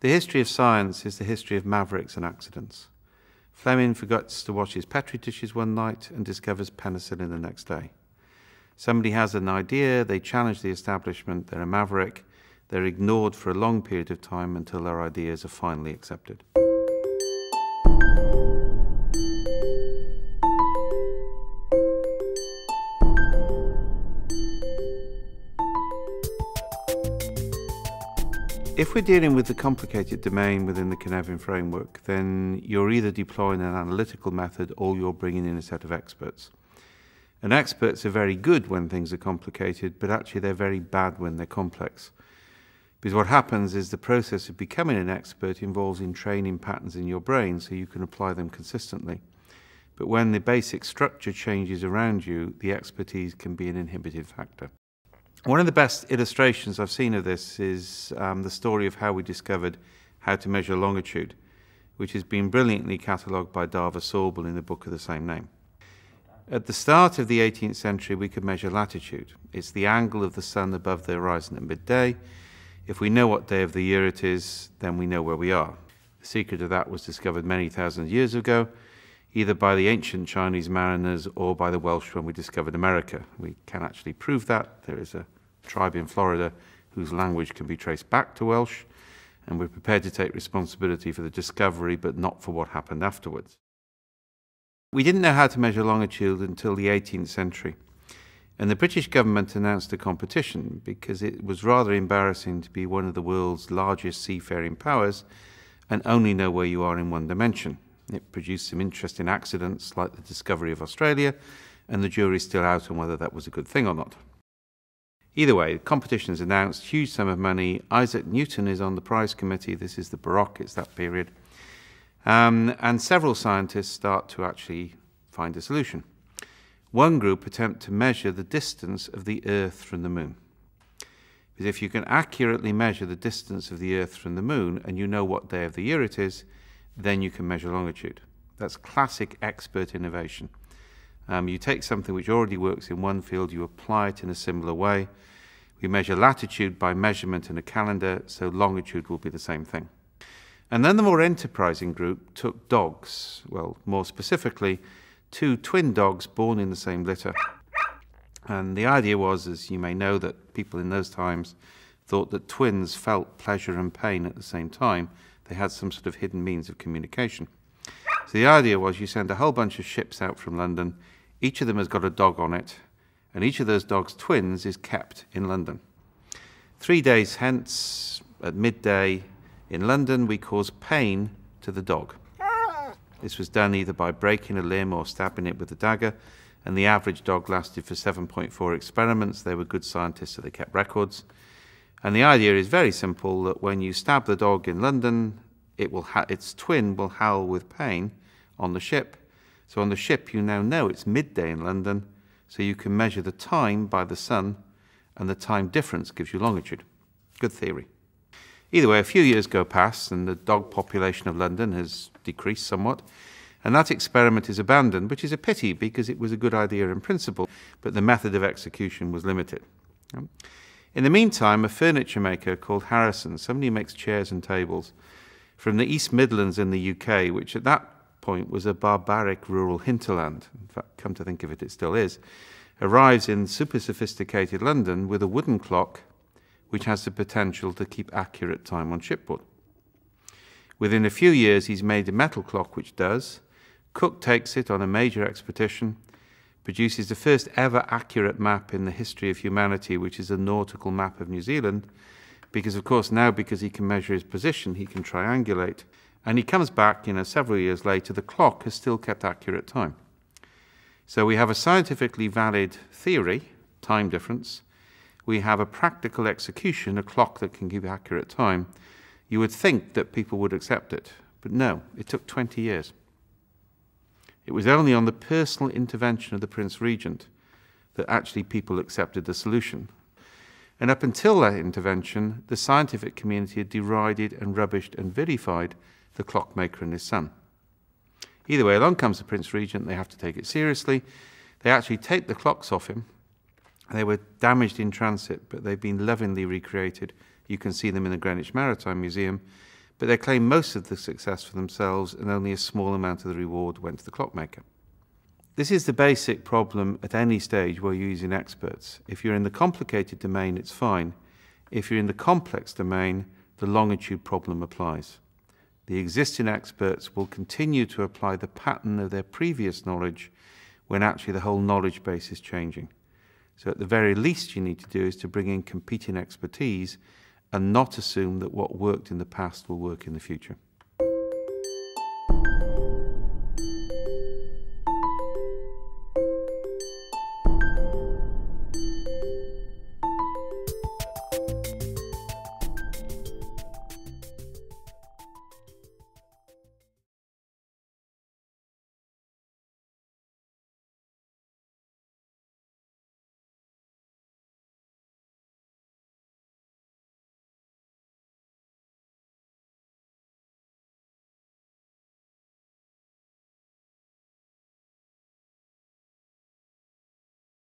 The history of science is the history of mavericks and accidents. Fleming forgets to wash his Petri dishes one night and discovers penicillin the next day. Somebody has an idea, they challenge the establishment, they're a maverick, they're ignored for a long period of time until their ideas are finally accepted. If we're dealing with the complicated domain within the Cynefin framework, then you're either deploying an analytical method or you're bringing in a set of experts. And experts are very good when things are complicated, but actually they're very bad when they're complex. Because what happens is the process of becoming an expert involves entraining patterns in your brain so you can apply them consistently. But when the basic structure changes around you, the expertise can be an inhibitive factor. One of the best illustrations I've seen of this is the story of how we discovered how to measure longitude, which has been brilliantly catalogued by Dava Sorbel in the book of the same name. At the start of the 18th century, we could measure latitude. It's the angle of the sun above the horizon at midday. If we know what day of the year it is, then we know where we are. The secret of that was discovered many thousand years ago, either by the ancient Chinese mariners or by the Welsh when we discovered America. We can actually prove that. There is a tribe in Florida whose language can be traced back to Welsh, and we're prepared to take responsibility for the discovery, but not for what happened afterwards. We didn't know how to measure longitude until the 18th century, and the British government announced a competition because it was rather embarrassing to be one of the world's largest seafaring powers and only know where you are in one dimension. It produced some interesting accidents like the discovery of Australia, and the jury's still out on whether that was a good thing or not. Either way, the competition is announced, huge sum of money. Isaac Newton is on the prize committee. This is the Baroque, it's that period. And several scientists start to actually find a solution. One group attempt to measure the distance of the Earth from the Moon. Because if you can accurately measure the distance of the Earth from the Moon and you know what day of the year it is, then you can measure longitude. That's classic expert innovation. You take something which already works in one field, you apply it in a similar way. We measure latitude by measurement in a calendar, so longitude will be the same thing. And then the more enterprising group took dogs, well, more specifically, two twin dogs born in the same litter. And the idea was, as you may know, that people in those times thought that twins felt pleasure and pain at the same time. They had some sort of hidden means of communication. So the idea was you send a whole bunch of ships out from London, each of them has got a dog on it, and each of those dogs' twins is kept in London. 3 days hence, at midday in London, we cause pain to the dog. This was done either by breaking a limb or stabbing it with a dagger, and the average dog lasted for 7.4 experiments. They were good scientists, so they kept records. And the idea is very simple, that when you stab the dog in London, its twin will howl with pain on the ship. So on the ship, you now know it's midday in London, so you can measure the time by the sun, and the time difference gives you longitude. Good theory. Either way, a few years go past, and the dog population of London has decreased somewhat, and that experiment is abandoned, which is a pity because it was a good idea in principle, but the method of execution was limited. In the meantime, a furniture maker called Harrison, somebody who makes chairs and tables, from the East Midlands in the UK, which at that point was a barbaric rural hinterland, in fact, come to think of it, it still is, arrives in super sophisticated London with a wooden clock which has the potential to keep accurate time on shipboard. Within a few years, he's made a metal clock which does. Cook takes it on a major expedition, produces the first ever accurate map in the history of humanity, which is a nautical map of New Zealand, because of course now, because he can measure his position, he can triangulate. And he comes back, several years later, the clock has still kept accurate time. So we have a scientifically valid theory, time difference. We have a practical execution, a clock that can keep accurate time. You would think that people would accept it, but no, it took 20 years. It was only on the personal intervention of the Prince Regent that actually people accepted the solution. And up until that intervention, the scientific community had derided and rubbished and vilified the clockmaker and his son. Either way, along comes the Prince Regent, they have to take it seriously. They actually take the clocks off him. They were damaged in transit, but they've been lovingly recreated. You can see them in the Greenwich Maritime Museum. but they claim most of the success for themselves and only a small amount of the reward went to the clockmaker. This is the basic problem at any stage where you're using experts. If you're in the complicated domain, it's fine. If you're in the complex domain, the longitude problem applies. The existing experts will continue to apply the pattern of their previous knowledge when actually the whole knowledge base is changing. So at the very least you need to do is to bring in competing expertise and not assume that what worked in the past will work in the future.